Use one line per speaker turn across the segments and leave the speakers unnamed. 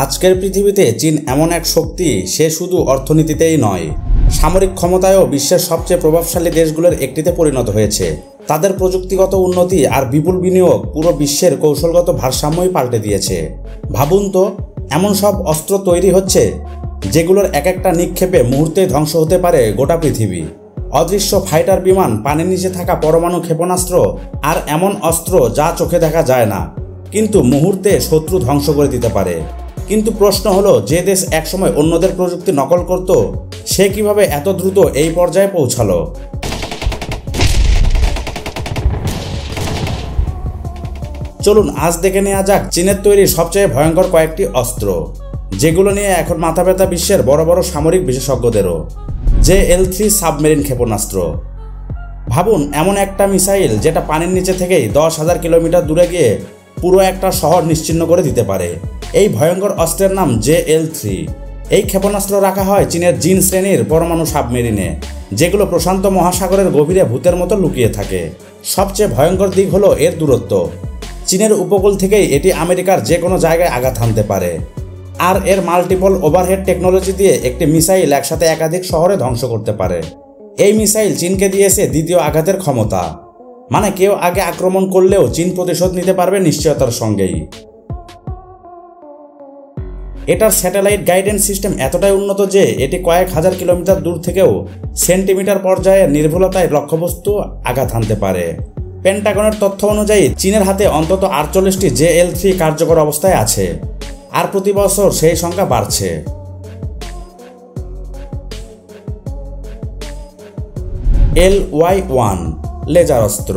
আজকের পৃথিবীতে চীন এমন এক শক্তি, সে শুধু অর্থনীতিতেই নয়, সামরিক ক্ষমতায়ও বিশ্বের সবচেয়ে প্রভাবশালী দেশগুলোর একটিতে পরিণত হয়েছে। তাদের প্রযুক্তিগত উন্নতি আর বিপুল বিনিয়োগ পুরো বিশ্বের কৌশলগত ভারসাম্যই পাল্টে দিয়েছে। ভাবুন তো, এমন সব অস্ত্র তৈরি হচ্ছে যেগুলোর এক একটা নিক্ষেপে মুহূর্তেই ধ্বংস হতে পারে গোটা পৃথিবী। অদৃশ্য ফাইটার বিমান, পানির নিচে থাকা পরমাণু ক্ষেপণাস্ত্র আর এমন অস্ত্র যা চোখে দেখা যায় না, কিন্তু মুহূর্তে শত্রু ধ্বংস করে দিতে পারে। কিন্তু প্রশ্ন হলো, যে দেশ একসময় অন্যদের প্রযুক্তি নকল করত, সে কিভাবে এত দ্রুত এই পর্যায়ে পৌঁছালো? চলুন আজ দেখে নেওয়া যাক চীনের তৈরি সবচেয়ে ভয়ঙ্কর কয়েকটি অস্ত্র, যেগুলো নিয়ে এখন মাথা ব্যথা বিশ্বের বড় বড় সামরিক বিশেষজ্ঞদেরও। JL-3 সাবমেরিন ক্ষেপণাস্ত্র। ভাবুন, এমন একটা মিসাইল যেটা পানির নিচে থেকেই 10,000 কিলোমিটার দূরে গিয়ে পুরো একটা শহর নিশ্চিহ্ন করে দিতে পারে। এই ভয়ঙ্কর অস্ত্রের নাম JL-3। এই ক্ষেপণাস্ত্র রাখা হয় চীনের জিন শ্রেণীর পরমাণু সাবমেরিনে, যেগুলো প্রশান্ত মহাসাগরের গভীরে ভূতের মতো লুকিয়ে থাকে। সবচেয়ে ভয়ঙ্কর দিক হলো এর দূরত্ব। চীনের উপকূল থেকেই এটি আমেরিকার যে কোনো জায়গায় আঘাত হানতে পারে। আর এর মাল্টিপল ওভারহেড টেকনোলজি দিয়ে একটি মিসাইল একসাথে একাধিক শহরে ধ্বংস করতে পারে। এই মিসাইল চীনকে দিয়েছে দ্বিতীয় আঘাতের ক্ষমতা, মানে কেউ আগে আক্রমণ করলেও চীন প্রতিশোধ নিতে পারবে নিশ্চয়তার সঙ্গেই। এটার স্যাটেলাইট গাইডেন্স সিস্টেম এতটাই উন্নত যে এটি কয়েক হাজার কিলোমিটার দূর থেকেও সেন্টিমিটার পর্যায়ে নির্ভুলতায় লক্ষ্যবস্তু আঘাত হানতে পারে। পেন্টাগনের তথ্য অনুযায়ী চীনের হাতে অন্তত 48টি JL-3 কার্যকর অবস্থায় আছে, আর প্রতি বছর সেই সংখ্যা বাড়ছে। LY-1 লেজার অস্ত্র।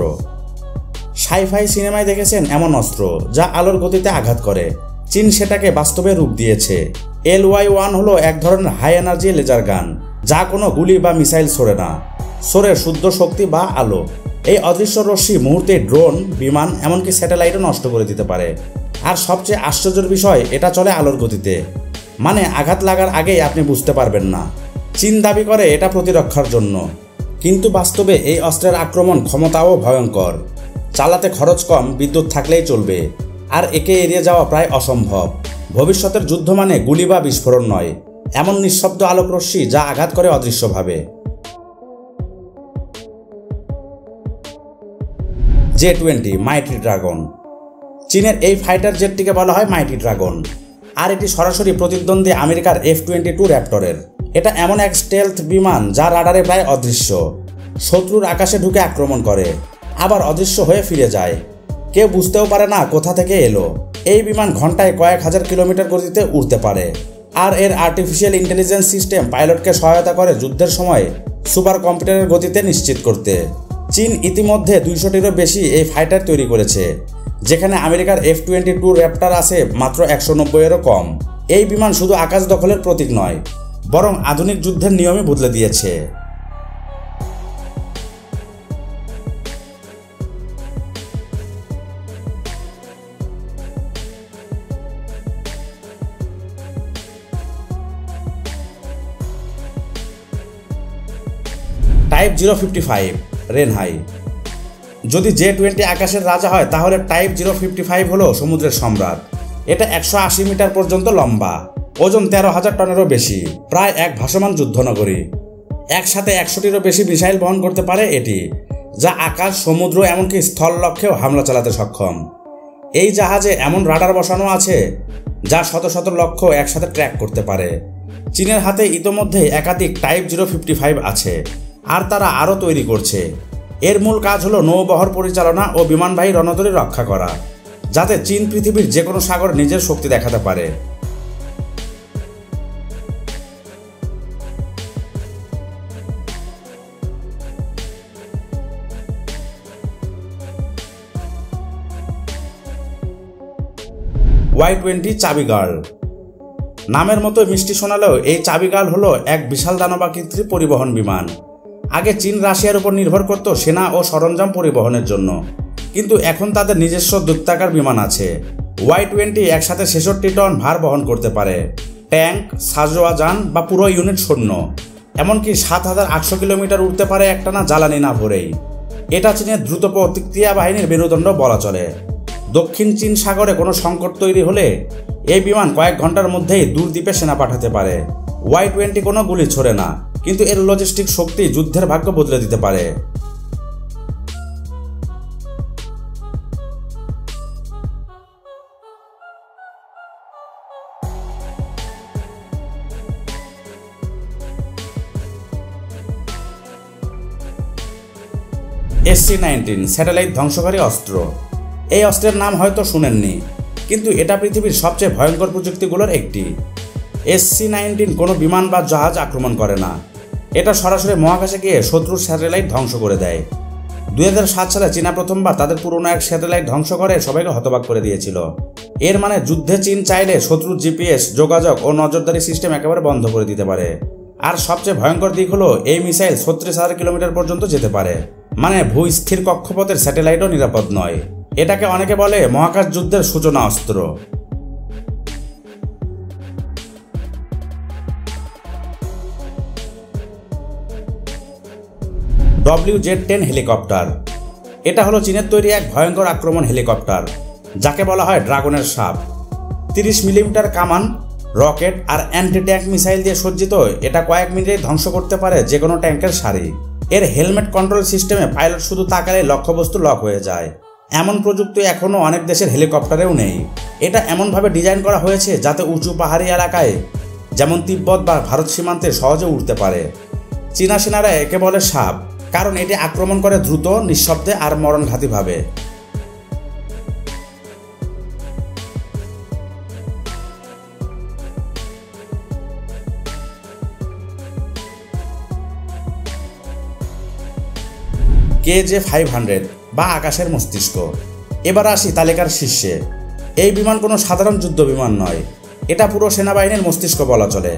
সাইফাই সিনেমায় দেখেছেন এমন অস্ত্র যা আলোর গতিতে আঘাত করে। চীন সেটাকে বাস্তবে রূপ দিয়েছে। LY-1 হলো এক ধরনের হাই এনার্জি লেজার গান, যা কোনো গুলি বা মিসাইল ছোড়ে না, ছোড়ে শুদ্ধ শক্তি বা আলো। এই অদৃশ্য রশ্মি মুহূর্তে ড্রোন, বিমান, এমনকি স্যাটেলাইটও নষ্ট করে দিতে পারে। আর সবচেয়ে আশ্চর্যের বিষয়, এটা চলে আলোর গতিতে, মানে আঘাত লাগার আগেই আপনি বুঝতে পারবেন না। চীন দাবি করে এটা প্রতিরক্ষার জন্য, কিন্তু বাস্তবে এই অস্ত্রের আক্রমণ ক্ষমতাও ভয়ঙ্কর। চালাতে খরচ কম, বিদ্যুৎ থাকলেই চলবে, আর একে এড়িয়ে যাওয়া প্রায় অসম্ভব। ভবিষ্যতের যুদ্ধ মানে গুলি বা বিস্ফোরণ নয়, এমন নিঃশব্দ আলোকরশ্মি যা আঘাত করে অদৃশ্যভাবে। J-20 মাইটি dragon. চীনের এই ফাইটার জেটটিকে বলা হয় মাইটি ড্রাগন, আর এটি সরাসরি প্রতিদ্বন্দ্বী আমেরিকার F-22 র্যাপটরের। এটা এমন এক স্টেলথ বিমান যা রাডারে প্রায় অদৃশ্য। শত্রুর আকাশে ঢুকে আক্রমণ করে, আবার অদৃশ্য হয়ে ফিরে যায়। কেউ বুঝতেও পারে না কোথা থেকে এলো। এই বিমান ঘন্টায় কয়েক হাজার কিলোমিটার গতিতে উড়তে পারে, আর এর আর্টিফিশিয়াল ইন্টেলিজেন্স সিস্টেম পাইলটকে সহায়তা করে যুদ্ধের সময় সুপার কম্পিউটারের গতিতে নিশ্চিত করতে। চীন ইতিমধ্যে 200টিরও বেশি এই ফাইটার তৈরি করেছে, যেখানে আমেরিকার F-22 র্যাপটর আছে মাত্র 190-এরও কম। এই বিমান শুধু আকাশ দখলের প্রতীক নয়, বরং আধুনিক যুদ্ধের নিয়মই বদলে দিয়েছে। টাইপ 055 রেনহাই। যদি J-20 আকাশের রাজা হয়, তাহলে টাইপ 055 হলো সমুদ্রের সম্রাট। এটা 180 মিটার পর্যন্ত লম্বা, ওজন 13,000 টনেরও বেশি, প্রায় এক ভাসমান যুদ্ধনগরী। একসাথে 100টিরও বেশি মিসাইল বহন করতে পারে এটি, যা আকাশ, সমুদ্র, এমনকি স্থল লক্ষ্যেও হামলা চালাতে সক্ষম। এই জাহাজে এমন রাডার বসানো আছে যা শত শত লক্ষ্য একসাথে ট্র্যাক করতে পারে। চীনের হাতে ইতোমধ্যে একাধিক টাইপ 055 আছে, আর তারা আরও তৈরি করছে। এর মূল কাজ হলো নৌবহর পরিচালনা ও বিমানবাহী রণতরী রক্ষা করা, যাতে চীন পৃথিবীর যে কোনো সাগরে নিজের শক্তি দেখাতে পারে। Y-20 চাবি গার্ল। নামের মতো মিষ্টি শোনালেও এই চাবি গার্ল হলো এক বিশাল দানবাকৃতির পরিবহন বিমান। আগে চীন রাশিয়ার উপর নির্ভর করত সেনা ও সরঞ্জাম পরিবহনের জন্য, কিন্তু এখন তাদের নিজস্ব দৈত্যাকার বিমান আছে। Y-20 একসাথে 66 টন ভার বহন করতে পারে। ট্যাঙ্ক, সাজোয়া যান বা পুরো ইউনিট সৈন্য, এমনকি 7,800 কিলোমিটার উড়তে পারে একটানা জ্বালানি না ভরেই। এটা চীনের দ্রুত প্রতিক্রিয়া বাহিনীর মেরুদণ্ড বলা চলে। দক্ষিণ চীন সাগরে কোনো সংকট তৈরি হলে এই বিমান কয়েক ঘন্টার মধ্যেই দূর দ্বীপে সেনা পাঠাতে পারে। Y-20 কোনো গুলি ছোড়ে না, কিন্তু এর লজিস্টিক শক্তি যুদ্ধের ভাগ্য বদলে দিতে পারে। SC-19 স্যাটেলাইট ধ্বংসকারী অস্ত্র। এই অস্ত্রের নাম হয়তো শুনেননি, কিন্তু এটা পৃথিবীর সবচেয়ে ভয়ঙ্কর প্রযুক্তিগুলোর একটি। SC-19 কোনো বিমান বা জাহাজ আক্রমণ করে না, এটা সরাসরি মহাকাশে গিয়ে শত্রুর স্যাটেলাইট ধ্বংস করে দেয়। 2007 সালে চীনা প্রথমবার তাদের পুরনো এক স্যাটেলাইট ধ্বংস করে সবাইকে হতবাক করে দিয়েছিল। এর মানে যুদ্ধে চীন চাইলে শত্রুর GPS, যোগাযোগ ও নজরদারি সিস্টেম একেবারে বন্ধ করে দিতে পারে। আর সবচেয়ে ভয়ঙ্কর দিক হলো এই মিসাইল 36,000 কিলোমিটার পর্যন্ত যেতে পারে, মানে ভূস্থির কক্ষপথের স্যাটেলাইটও নিরাপদ নয়। এটাকে অনেকে বলে মহাকাশ যুদ্ধের সূচনা অস্ত্র। WZ-10 helicopter. এটা হলো চীনের তৈরি এক ভয়ঙ্কর আক্রমণ হেলিকপ্টার, যাকে বলা হয় ড্রাগনের সাপ। 30 মিলিমিটার কামান, রকেট আর অ্যান্টি ট্যাঙ্ক মিসাইল দিয়ে সজ্জিত এটা কয়েক মিনিটে ধ্বংস করতে পারে যে কোনো ট্যাঙ্কের সারি। এর হেলমেট কন্ট্রোল সিস্টেমে পাইলট শুধু তাকালে লক্ষ্যবস্তু লক হয়ে যায়। এমন প্রযুক্তি এখনও অনেক দেশের হেলিকপ্টারেও নেই। এটা এমনভাবে ডিজাইন করা হয়েছে যাতে উঁচু পাহাড়ি এলাকায়, যেমন তিব্বত বা ভারত সীমান্তে, সহজে উঠতে পারে। চীনা সেনারা একে বলে সাপ, কারণ এটি আক্রমণ করে দ্রুত, নিঃশব্দে আর মরণঘাতীভাবে। KJ-500 বা আকাশের মস্তিষ্ক। এবার আসি তালিকার শীর্ষে। এই বিমান কোনো সাধারণ যুদ্ধ বিমান নয়, এটা পুরো সেনাবাহিনীর মস্তিষ্ক বলা চলে।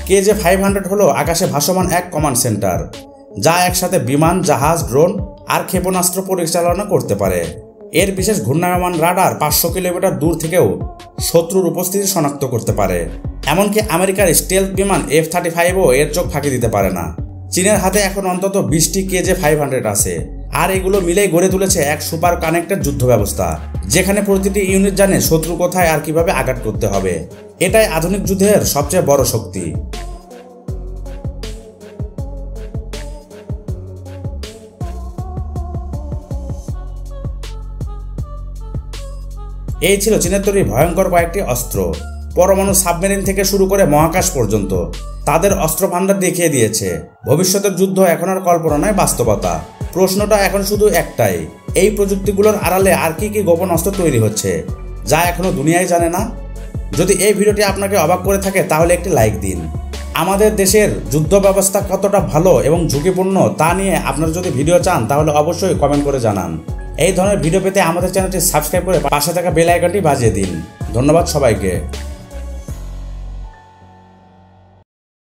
KJ-500 হলো আকাশে ভাসমান এক কমান্ড সেন্টার, যা একসাথে বিমান, জাহাজ, ড্রোন আর ক্ষেপণাস্ত্র পরিচালনা করতে পারে। এর বিশেষ ঘূর্ণায়মান রাডার 500 কিলোমিটার দূর থেকেও শত্রুর উপস্থিতি শনাক্ত করতে পারে। এমনকি আমেরিকার স্টেলথ বিমান F-35ও এর চোখ ফাঁকি দিতে পারে না। চীনের হাতে এখন অন্তত 20টি KJ-500 আছে, আর এগুলো মিলেই গড়ে তুলেছে এক সুপার কানেক্টেড যুদ্ধ ব্যবস্থা, যেখানে প্রতিটি ইউনিট জানে শত্রু কোথায় আর কিভাবে আঘাত করতে হবে। এটাই আধুনিক যুদ্ধের সবচেয়ে বড় শক্তি। এই ছিল চীনের তৈরি ভয়ঙ্কর কয়েকটি অস্ত্র। পরমাণু সাবমেরিন থেকে শুরু করে মহাকাশ পর্যন্ত তাদের অস্ত্র ভান্ডার দেখিয়ে দিয়েছে। ভবিষ্যতের যুদ্ধ এখন আর কল্পনা নয়, বাস্তবতা। প্রশ্নটা এখন শুধু একটাই, এই প্রযুক্তিগুলোর আড়ালে আর কি কি গোপন অস্ত্র তৈরি হচ্ছে, যা এখনো দুনিয়ায় জানে না? যদি এই ভিডিওটি আপনাকে অবাক করে থাকে তাহলে একটি লাইক দিন। আমাদের দেশের যুদ্ধ ব্যবস্থা কতটা ভালো এবং ঝুঁকিপূর্ণ তা নিয়ে আপনারা যদি ভিডিও চান তাহলে অবশ্যই কমেন্ট করে জানান। এই ধরনের ভিডিও পেতে আমাদের চ্যানেলটি সাবস্ক্রাইব করে পাশে থাকা বেল আইকনটি বাজিয়ে দিন। ধন্যবাদ সবাইকে।